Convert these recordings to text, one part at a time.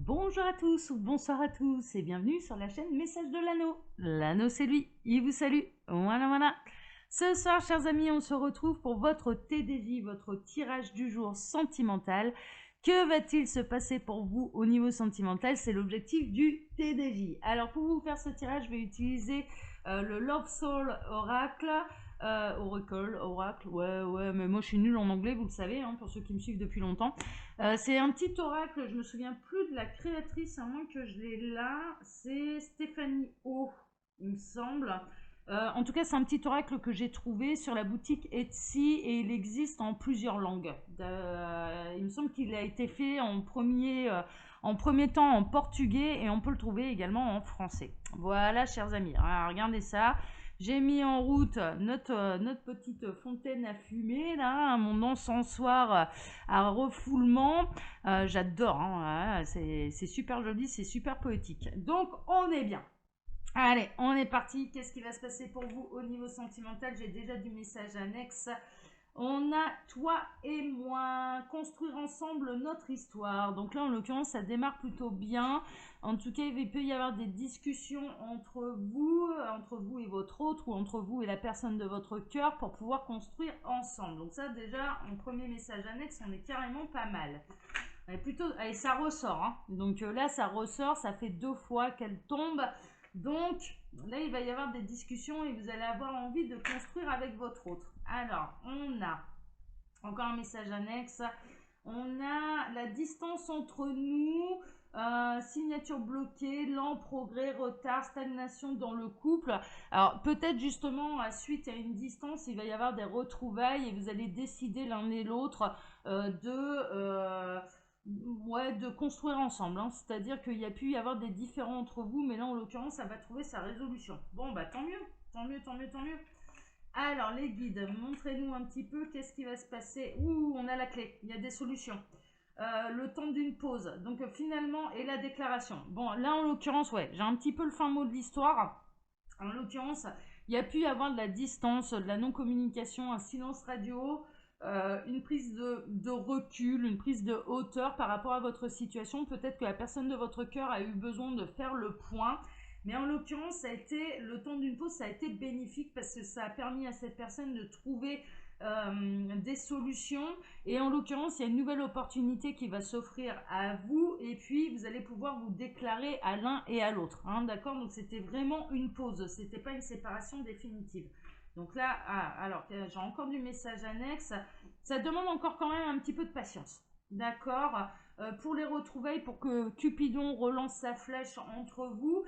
Bonjour à tous ou bonsoir à tous et bienvenue sur la chaîne Message de l'Anneau. L'Anneau c'est lui, il vous salue. Voilà. Ce soir, chers amis, on se retrouve pour votre TDJ, votre tirage du jour sentimental. Que va-t-il se passer pour vous au niveau sentimental? C'est l'objectif du TDJ. Alors pour vous faire ce tirage, je vais utiliser le Love Soul Oracle. Oracle, ouais, mais moi je suis nulle en anglais, vous le savez, hein, pour ceux qui me suivent depuis longtemps. C'est un petit oracle, je me souviens plus de la créatrice, à moins que je l'ai là, c'est Stéphanie O, il me semble. En tout cas, c'est un petit oracle que j'ai trouvé sur la boutique Etsy et il existe en plusieurs langues. Il me semble qu'il a été fait en premier temps en portugais et on peut le trouver également en français. Voilà, chers amis, alors, regardez ça. J'ai mis en route notre petite fontaine à fumer, là, mon encensoir à refoulement. J'adore, hein, c'est super joli, c'est super poétique. Donc, on est bien. Allez, on est parti. Qu'est-ce qui va se passer pour vous au niveau sentimental? J'ai déjà du message annexe. On a toi et moi, construire ensemble notre histoire. Donc là, en l'occurrence, ça démarre plutôt bien. En tout cas, il peut y avoir des discussions entre vous et votre autre, ou entre vous et la personne de votre cœur pour pouvoir construire ensemble. Donc ça, déjà, en premier message annexe, on est carrément pas mal. Et ça ressort. Hein. Donc là, ça ressort, ça fait 2 fois qu'elle tombe. Donc là, il va y avoir des discussions et vous allez avoir envie de construire avec votre autre. Alors, on a encore un message annexe. On a la distance entre nous, signature bloquée, lent progrès, retard, stagnation dans le couple. Alors peut-être justement suite à une distance, il va y avoir des retrouvailles et vous allez décider l'un et l'autre de construire ensemble. Hein. C'est-à-dire qu'il y a pu y avoir des différends entre vous, mais là en l'occurrence, ça va trouver sa résolution. Bon, bah tant mieux. Alors, les guides, montrez-nous un petit peu qu'est-ce qui va se passer. Ouh, on a la clé, il y a des solutions. Le temps d'une pause. Donc, finalement, et la déclaration. Bon, là, en l'occurrence, ouais, j'ai un petit peu le fin mot de l'histoire. En l'occurrence, il y a pu y avoir de la distance, de la non-communication, un silence radio, une prise de recul, une prise de hauteur par rapport à votre situation. Peut-être que la personne de votre cœur a eu besoin de faire le point. Mais en l'occurrence, ça a été le temps d'une pause, ça a été bénéfique parce que ça a permis à cette personne de trouver des solutions. Et en l'occurrence, il y a une nouvelle opportunité qui va s'offrir à vous. Et puis, vous allez pouvoir vous déclarer à l'un et à l'autre. Hein, d'accord? Donc, c'était vraiment une pause. C'était pas une séparation définitive. Donc là, alors, j'ai encore du message annexe. Ça demande encore quand même un petit peu de patience. D'accord? Pour les retrouvailles, pour que Cupidon relance sa flèche entre vous,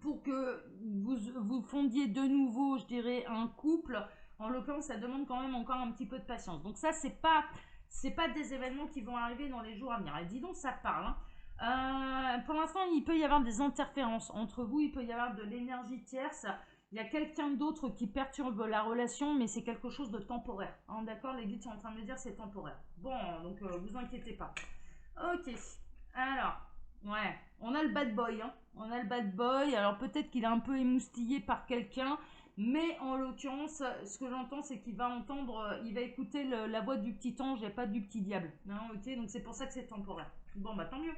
pour que vous fondiez de nouveau, je dirais, un couple. En l'occurrence, ça demande quand même encore un petit peu de patience. Donc ça, c'est pas des événements qui vont arriver dans les jours à venir. Et dis donc, ça parle. Hein. Pour l'instant, il peut y avoir des interférences entre vous, il peut y avoir de l'énergie tierce. Il y a quelqu'un d'autre qui perturbe la relation, mais c'est quelque chose de temporaire. Hein, d'accord? Les guides sont en train de me dire c'est temporaire. Bon, donc vous inquiétez pas. Ok. Alors, ouais, on a le bad boy. Hein. On a le bad boy. Alors peut-être qu'il est un peu émoustillé par quelqu'un, mais en l'occurrence, ce que j'entends, c'est qu'il va entendre, il va écouter la voix du petit ange et pas du petit diable. Hein, ok, donc c'est pour ça que c'est temporaire. Bon, bah tant mieux.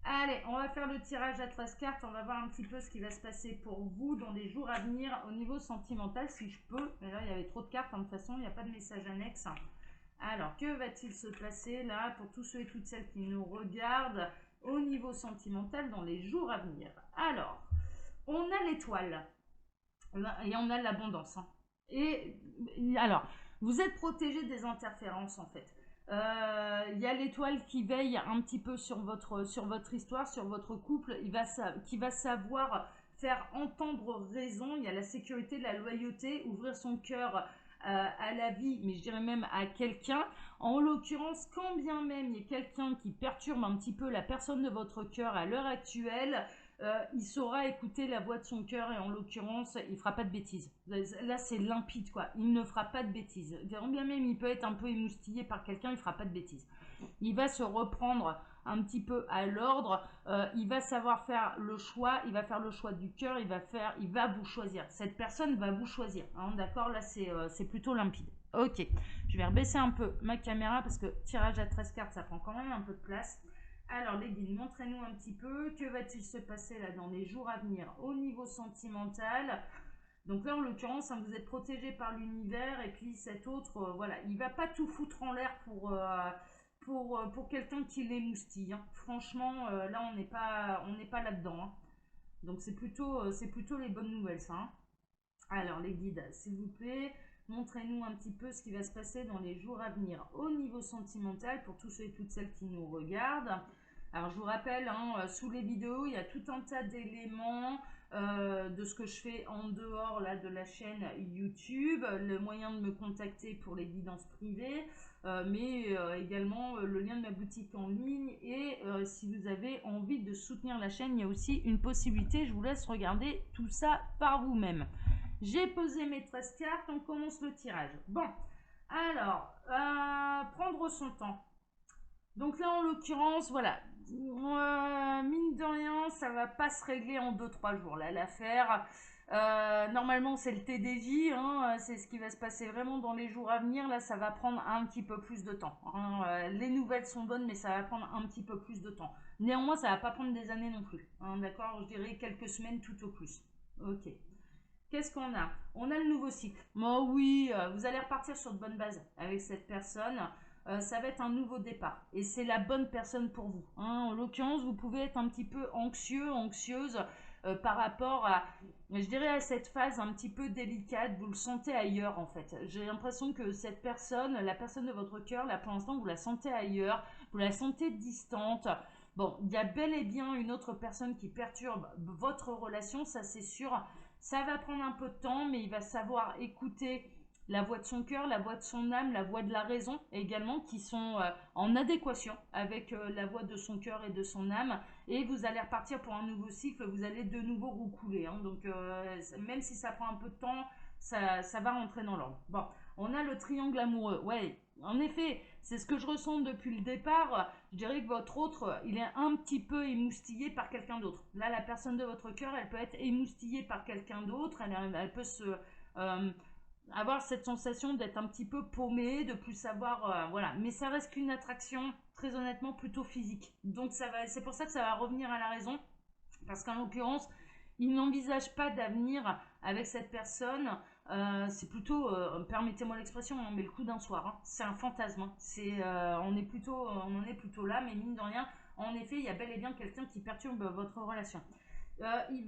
Allez, on va faire le tirage à 13 cartes. On va voir un petit peu ce qui va se passer pour vous dans les jours à venir au niveau sentimental, si je peux. Mais là, il y avait trop de cartes. De toute façon, il n'y a pas de message annexe. Alors, que va-t-il se passer là pour tous ceux et toutes celles qui nous regardent au niveau sentimental dans les jours à venir? Alors, on a l'étoile et on a l'abondance. Hein. Et alors, vous êtes protégé des interférences en fait. Il y a l'étoile qui veille un petit peu sur votre histoire, sur votre couple, qui va savoir faire entendre raison. Il y a la sécurité, la loyauté, ouvrir son cœur à la vie, mais je dirais même à quelqu'un. En l'occurrence, quand bien même il y a quelqu'un qui perturbe un petit peu la personne de votre cœur à l'heure actuelle, il saura écouter la voix de son cœur et en l'occurrence, il fera pas de bêtises. Là, c'est limpide, quoi. Il ne fera pas de bêtises. Quand bien même il peut être un peu émoustillé par quelqu'un, il fera pas de bêtises. Il va se reprendre un petit peu à l'ordre. Il va savoir faire le choix. Il va faire le choix du cœur. Il va vous choisir. Cette personne va vous choisir. Hein, d'accord? Là, c'est plutôt limpide. Ok. Je vais rebaisser un peu ma caméra parce que tirage à 13 cartes, ça prend quand même un peu de place. Alors les guides, montrez-nous un petit peu, que va-t-il se passer là dans les jours à venir au niveau sentimental? Donc là, en l'occurrence, hein, vous êtes protégé par l'univers et puis cet autre, voilà, il va pas tout foutre en l'air pour quelqu'un qui l'émoustille. Hein. Franchement, là, on n'est pas là-dedans. Hein. Donc c'est plutôt les bonnes nouvelles, ça. Hein. Alors les guides, s'il vous plaît, montrez-nous un petit peu ce qui va se passer dans les jours à venir au niveau sentimental pour tous ceux et toutes celles qui nous regardent. Alors je vous rappelle, hein, sous les vidéos, il y a tout un tas d'éléments de ce que je fais en dehors là, de la chaîne YouTube, le moyen de me contacter pour les guidances privées, mais également le lien de ma boutique en ligne. Et si vous avez envie de soutenir la chaîne, il y a aussi une possibilité, je vous laisse regarder tout ça par vous-même. J'ai posé mes 13 cartes, on commence le tirage. Bon, alors, prendre son temps. Donc là, en l'occurrence, voilà, mine de rien, ça va pas se régler en 2-3 jours, là, l'affaire. Normalement, c'est le TDJ, hein, c'est ce qui va se passer vraiment dans les jours à venir. Là, ça va prendre un petit peu plus de temps. Hein. Les nouvelles sont bonnes, mais ça va prendre un petit peu plus de temps. Néanmoins, ça va pas prendre des années non plus. Hein, d'accord, je dirais quelques semaines tout au plus. Ok. Qu'est-ce qu'on a? On a le nouveau cycle. Oh oui, vous allez repartir sur de bonnes bases avec cette personne. Ça va être un nouveau départ. Et c'est la bonne personne pour vous. Hein. En l'occurrence, vous pouvez être un petit peu anxieux, anxieuse par rapport à, je dirais, à cette phase un petit peu délicate. Vous le sentez ailleurs, en fait. J'ai l'impression que cette personne, la personne de votre cœur, là, pour l'instant, vous la sentez ailleurs. Vous la sentez distante. Bon, il y a bel et bien une autre personne qui perturbe votre relation, ça c'est sûr. Ça va prendre un peu de temps, mais il va savoir écouter la voix de son cœur, la voix de son âme, la voix de la raison également, qui sont en adéquation avec la voix de son cœur et de son âme. Et vous allez repartir pour un nouveau cycle, vous allez de nouveau roucouler. Hein. Donc même si ça prend un peu de temps, ça va rentrer dans l'ordre. Bon, on a le triangle amoureux. Ouais, en effet, c'est ce que je ressens depuis le départ. Je dirais que votre autre, il est un petit peu émoustillé par quelqu'un d'autre. Là, la personne de votre cœur, elle peut être émoustillée par quelqu'un d'autre. Elle peut avoir cette sensation d'être un petit peu paumée, de plus savoir, voilà. Mais ça reste qu'une attraction, très honnêtement, plutôt physique. Donc c'est pour ça que ça va revenir à la raison, parce qu'en l'occurrence, il n'envisage pas d'avenir avec cette personne. C'est plutôt, permettez-moi l'expression, on met le coup d'un soir. Hein. C'est un fantasme. Hein. On en est plutôt là, mais mine de rien, en effet, il y a bel et bien quelqu'un qui perturbe votre relation.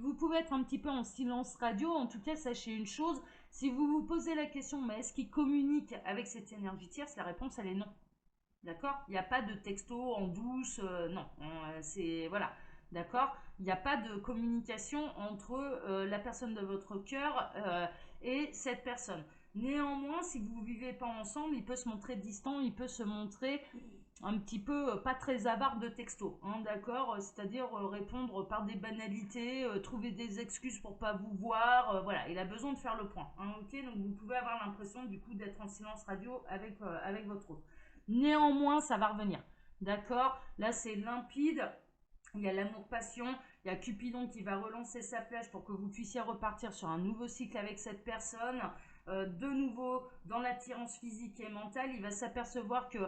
Vous pouvez être un petit peu en silence radio. En tout cas, sachez une chose. Si vous vous posez la question, mais est-ce qu'il communique avec cette énergie tierce? La réponse, elle est non. D'accord? Il n'y a pas de texto en douce. Non. C'est voilà. D'accord? Il n'y a pas de communication entre la personne de votre cœur et cette personne. Néanmoins, si vous ne vivez pas ensemble, il peut se montrer distant, il peut se montrer un petit peu pas très avare de texto, hein, d'accord? C'est-à-dire répondre par des banalités, trouver des excuses pour pas vous voir, voilà, il a besoin de faire le point, hein, ok? Donc vous pouvez avoir l'impression du coup d'être en silence radio avec votre autre. Néanmoins, ça va revenir, d'accord? Là, c'est limpide. Il y a l'amour-passion, il y a Cupidon qui va relancer sa flèche pour que vous puissiez repartir sur un nouveau cycle avec cette personne. De nouveau, dans l'attirance physique et mentale, il va s'apercevoir que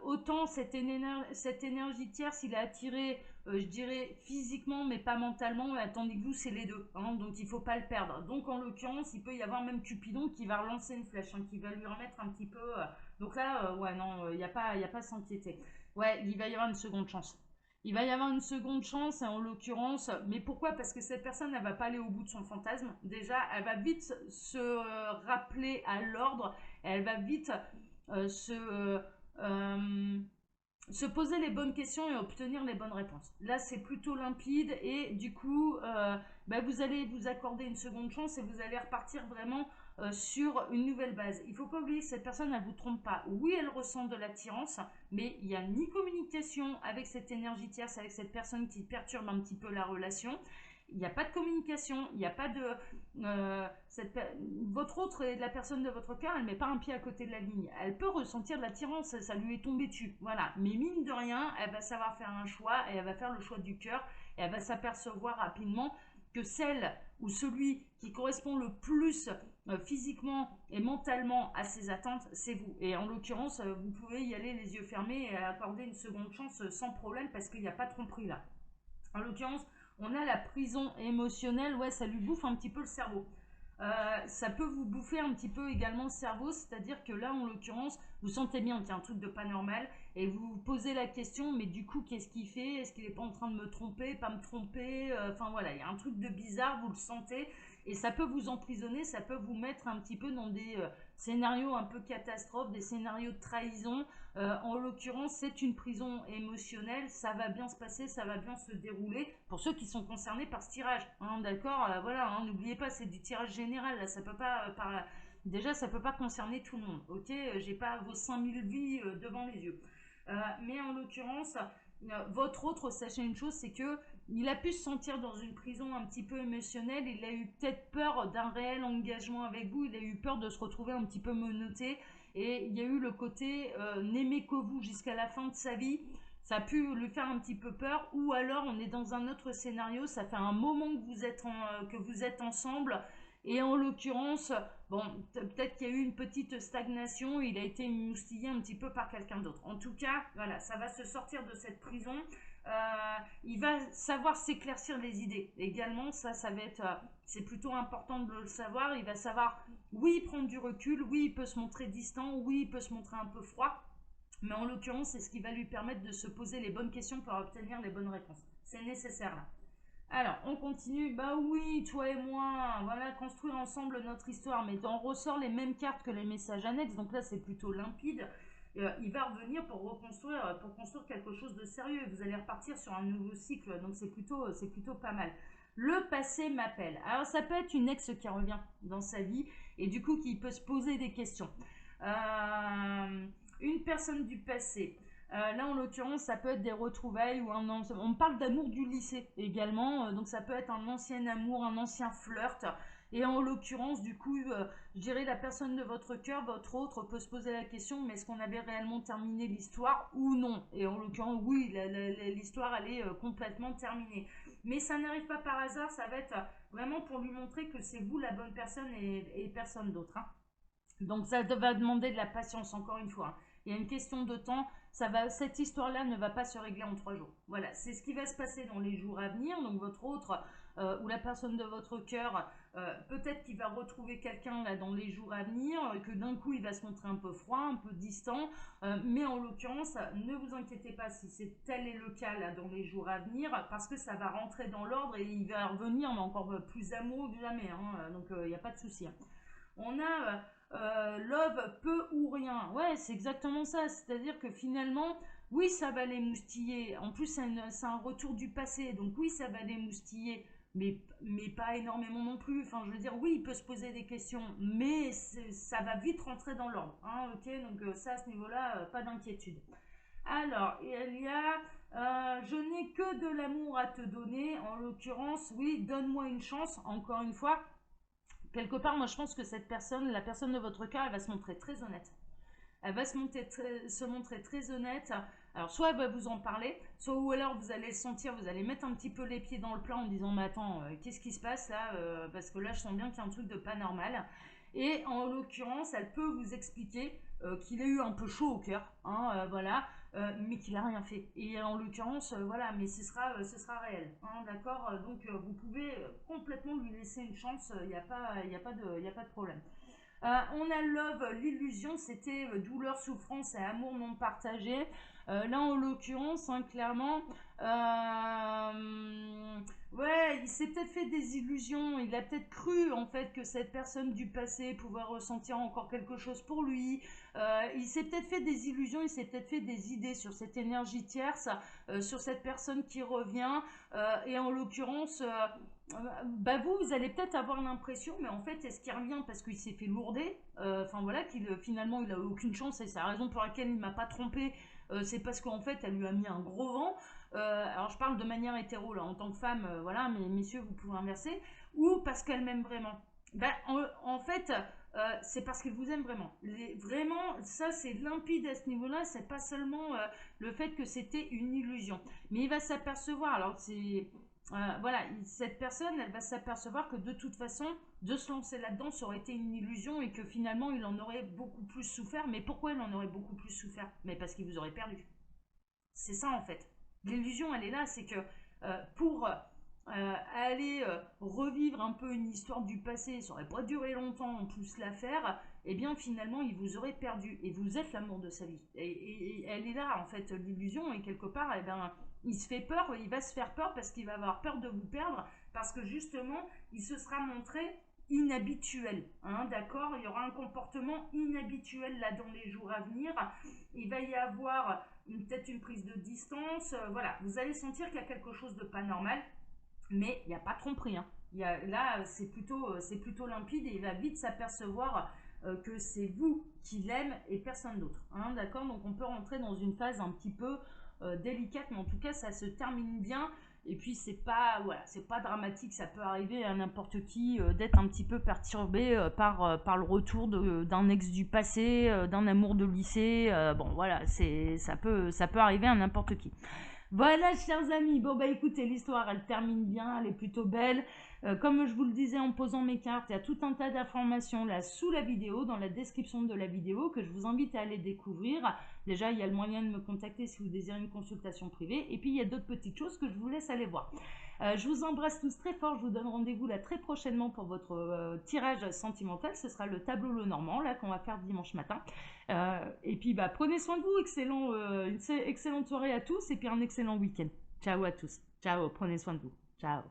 autant cette énergie tierce, il est attiré, je dirais, physiquement, mais pas mentalement, tandis que vous, c'est les deux. Hein, donc, il ne faut pas le perdre. Donc, en l'occurrence, il peut y avoir même Cupidon qui va relancer une flèche, hein, qui va lui remettre un petit peu... donc là, ouais, non, il n'y a pas à s'inquiéter. Ouais, il va y avoir une seconde chance. Il va y avoir une seconde chance, en l'occurrence. Mais pourquoi? Parce que cette personne, elle va pas aller au bout de son fantasme. Déjà, elle va vite se rappeler à l'ordre. Elle va vite se poser les bonnes questions et obtenir les bonnes réponses. Là, c'est plutôt limpide et du coup, vous allez vous accorder une seconde chance et vous allez repartir vraiment sur une nouvelle base. Il ne faut pas oublier que cette personne, elle ne vous trompe pas. Oui, elle ressent de l'attirance, mais il n'y a ni communication avec cette énergie tierce, avec cette personne qui perturbe un petit peu la relation. Il n'y a pas de communication, il n'y a pas de... votre autre et la personne de votre cœur, elle ne met pas un pied à côté de la ligne. Elle peut ressentir de l'attirance, ça lui est tombé dessus. Voilà. Mais mine de rien, elle va savoir faire un choix et elle va faire le choix du cœur et elle va s'apercevoir rapidement que celle ou celui qui correspond le plus physiquement et mentalement à ses attentes, c'est vous. Et en l'occurrence, vous pouvez y aller les yeux fermés et accorder une seconde chance sans problème parce qu'il n'y a pas de tromperie là. En l'occurrence, on a la prison émotionnelle, ouais, ça lui bouffe un petit peu le cerveau. Ça peut vous bouffer un petit peu également le cerveau, c'est-à-dire que là, en l'occurrence, vous sentez bien qu'il y a un truc de pas normal et vous vous posez la question, mais du coup, qu'est-ce qu'il fait? Est-ce qu'il n'est pas en train de me tromper, pas me tromper? Enfin voilà, il y a un truc de bizarre, vous le sentez et ça peut vous emprisonner, ça peut vous mettre un petit peu dans des scénarios un peu catastrophes, des scénarios de trahison. En l'occurrence, c'est une prison émotionnelle, ça va bien se passer, ça va bien se dérouler pour ceux qui sont concernés par ce tirage. Hein, d'accord, voilà, hein, n'oubliez pas, c'est du tirage général, là, ça peut pas, déjà, ça peut pas concerner tout le monde, ok? J'ai pas vos 5000 vies devant les yeux. Mais en l'occurrence, votre autre, sachez une chose, c'est que il a pu se sentir dans une prison un petit peu émotionnelle, il a eu peut-être peur d'un réel engagement avec vous, il a eu peur de se retrouver un petit peu menotté, et il y a eu le côté n'aimer que vous jusqu'à la fin de sa vie. Ça a pu lui faire un petit peu peur, ou alors on est dans un autre scénario, ça fait un moment que vous êtes ensemble, et en l'occurrence, bon, peut-être qu'il y a eu une petite stagnation, il a été moustillé un petit peu par quelqu'un d'autre. En tout cas, voilà, ça va se sortir de cette prison. Il va savoir s'éclaircir les idées. Également, ça va être, c'est plutôt important de le savoir. Il va savoir, oui, prendre du recul, oui, il peut se montrer distant, oui, il peut se montrer un peu froid. Mais en l'occurrence, c'est ce qui va lui permettre de se poser les bonnes questions pour obtenir les bonnes réponses. C'est nécessaire là. Alors, on continue. Bah oui, toi et moi, voilà, construire ensemble notre histoire. Mais on ressort les mêmes cartes que les messages annexes, donc là c'est plutôt limpide. Il va revenir pour construire quelque chose de sérieux. Vous allez repartir sur un nouveau cycle, donc c'est plutôt pas mal. Le passé m'appelle. Alors ça peut être une ex qui revient dans sa vie et du coup qui peut se poser des questions. Une personne du passé. Là, en l'occurrence, ça peut être des retrouvailles ou on parle d'amour du lycée également, donc ça peut être un ancien amour, un ancien flirt. Et en l'occurrence, du coup, je dirais la personne de votre cœur, votre autre, peut se poser la question, mais est-ce qu'on avait réellement terminé l'histoire ou non? Et en l'occurrence, oui, l'histoire, elle est complètement terminée. Mais ça n'arrive pas par hasard, ça va être vraiment pour lui montrer que c'est vous la bonne personne et personne d'autre. Hein. Donc ça va demander de la patience, encore une fois. Hein. Il y a une question de temps. Cette histoire-là ne va pas se régler en 3 jours. Voilà, c'est ce qui va se passer dans les jours à venir. Donc votre autre ou la personne de votre cœur, peut-être qu'il va retrouver quelqu'un là dans les jours à venir, que d'un coup il va se montrer un peu froid, un peu distant. Mais en l'occurrence, ne vous inquiétez pas si tel est le cas là dans les jours à venir, parce que ça va rentrer dans l'ordre et il va revenir, mais encore plus amoureux que jamais. Hein, donc il n'y a pas de souci. Hein. On a love peu ou rien. Ouais, c'est exactement ça. C'est-à-dire que finalement, oui, ça va les moustiller. En plus, c'est un retour du passé. Donc oui, ça va les moustiller. Mais pas énormément non plus. Enfin, je veux dire, oui, il peut se poser des questions. Mais ça va vite rentrer dans l'ordre. Hein, ok, donc ça, à ce niveau-là, pas d'inquiétude. Alors, il y a je n'ai que de l'amour à te donner. En l'occurrence, oui, donne-moi une chance. Encore une fois, quelque part, moi je pense que cette personne, la personne de votre cœur, elle va se montrer très honnête. Elle va se montrer très honnête. Alors, soit elle va vous en parler, soit ou alors vous allez le sentir, vous allez mettre un petit peu les pieds dans le plat en disant mais attends, qu'est-ce qui se passe là parce que là, je sens bien qu'il y a un truc de pas normal. Et en l'occurrence, elle peut vous expliquer qu'il a eu un peu chaud au cœur, hein, voilà, mais qu'il a rien fait. Et en l'occurrence, voilà, mais ce sera réel, hein, d'accord. Donc vous pouvez complètement lui laisser une chance. Il n'y a pas, y a pas de problème. On a love, l'illusion, c'était douleur, souffrance et amour non partagé. Là, en l'occurrence, hein, clairement, ouais, il s'est peut-être fait des illusions. Il a peut-être cru, en fait, que cette personne du passé pouvait ressentir encore quelque chose pour lui. Il s'est peut-être fait des illusions, il s'est peut-être fait des idées sur cette énergie tierce, sur cette personne qui revient. Et en l'occurrence, bah vous allez peut-être avoir l'impression, mais en fait, est-ce qu'il revient parce qu'il s'est fait lourder? Enfin voilà, qu'il finalement il a aucune chance et c'est la raison pour laquelle il m'a pas trompé. C'est parce qu'en fait, elle lui a mis un gros vent. Alors je parle de manière hétéro là, en tant que femme, voilà, mais messieurs, vous pouvez inverser. Ou parce qu'elle m'aime vraiment. Bah, en fait, c'est parce qu'il vous aime vraiment. Vraiment, ça c'est limpide à ce niveau-là. C'est pas seulement le fait que c'était une illusion, mais il va s'apercevoir. Alors voilà, cette personne, elle va s'apercevoir que de toute façon, de se lancer là-dedans, ça aurait été une illusion et que finalement, il en aurait beaucoup plus souffert. Mais pourquoi il en aurait beaucoup plus souffert? Mais parce qu'il vous aurait perdu. C'est ça en fait. L'illusion, elle est là, c'est que pour aller revivre un peu une histoire du passé, ça aurait pas duré longtemps en plus la faire, et bien finalement il vous aurait perdu et vous êtes l'amour de sa vie. Et elle est là en fait, l'illusion, et quelque part, eh ben, il se fait peur, il va se faire peur parce qu'il va avoir peur de vous perdre, parce que justement il se sera montré inhabituel, hein, d'accord. Il y aura un comportement inhabituel là dans les jours à venir, il va y avoir peut-être une prise de distance, voilà, vous allez sentir qu'il y a quelque chose de pas normal, mais il n'y a pas de tromperie, hein. Là, c'est plutôt limpide, et il va vite s'apercevoir que c'est vous qui l'aime et personne d'autre, hein, d'accord. Donc on peut rentrer dans une phase un petit peu délicate, mais en tout cas ça se termine bien. Et puis c'est pas, voilà, c'est pas dramatique, ça peut arriver à n'importe qui d'être un petit peu perturbé par le retour d'un ex du passé, d'un amour de lycée. Bon voilà, ça peut arriver à n'importe qui. Voilà, chers amis. Bon, bah écoutez, l'histoire, elle termine bien, elle est plutôt belle. Comme je vous le disais en posant mes cartes, il y a tout un tas d'informations là sous la vidéo, dans la description de la vidéo, que je vous invite à aller découvrir. Déjà, il y a le moyen de me contacter si vous désirez une consultation privée. Et puis, il y a d'autres petites choses que je vous laisse aller voir. Je vous embrasse tous très fort. Je vous donne rendez-vous là très prochainement pour votre tirage sentimental. Ce sera le tableau Lenormand là qu'on va faire dimanche matin. Et puis bah, prenez soin de vous. Une excellente soirée à tous et puis un excellent week-end. Ciao à tous. Ciao, prenez soin de vous. Ciao.